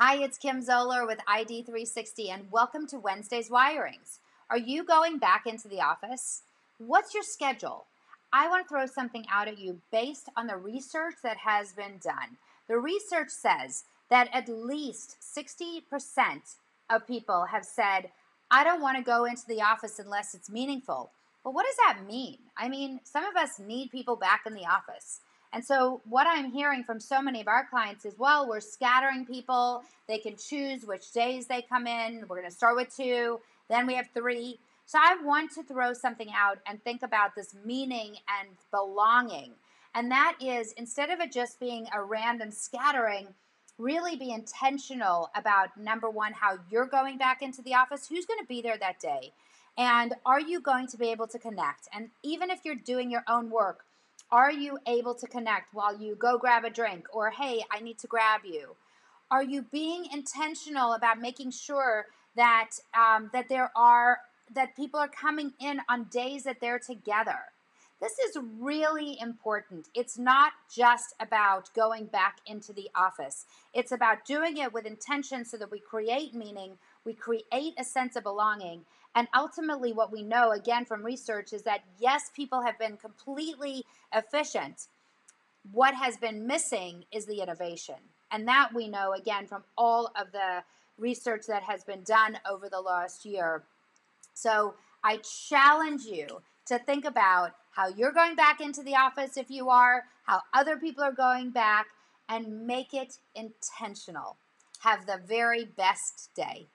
Hi, it's Kim Zoller with ID360, and welcome to Wednesday's Wirings. Are you going back into the office? What's your schedule? I want to throw something out at you based on the research that has been done. The research says that at least 60% of people have said, I don't want to go into the office unless it's meaningful. But what does that mean? I mean, some of us need people back in the office. And so what I'm hearing from so many of our clients is, well, we're scattering people. They can choose which days they come in. We're going to start with 2, then we have 3. So I want to throw something out and think about this meaning and belonging. And that is, instead of it just being a random scattering, really be intentional about, number one, how you're going back into the office, who's going to be there that day, and are you going to be able to connect? And even if you're doing your own work, are you able to connect while you go grab a drink, or hey, I need to grab you? Are you being intentional about making sure that that people are coming in on days that they're together? This is really important. It's not just about going back into the office. It's about doing it with intention so that we create meaning, we create a sense of belonging. And ultimately, what we know, again, from research is that, yes, people have been completely efficient. What has been missing is the innovation. And that we know, again, from all of the research that has been done over the last year. So I challenge you to think about how you're going back into the office if you are, how other people are going back, and make it intentional. Have the very best day.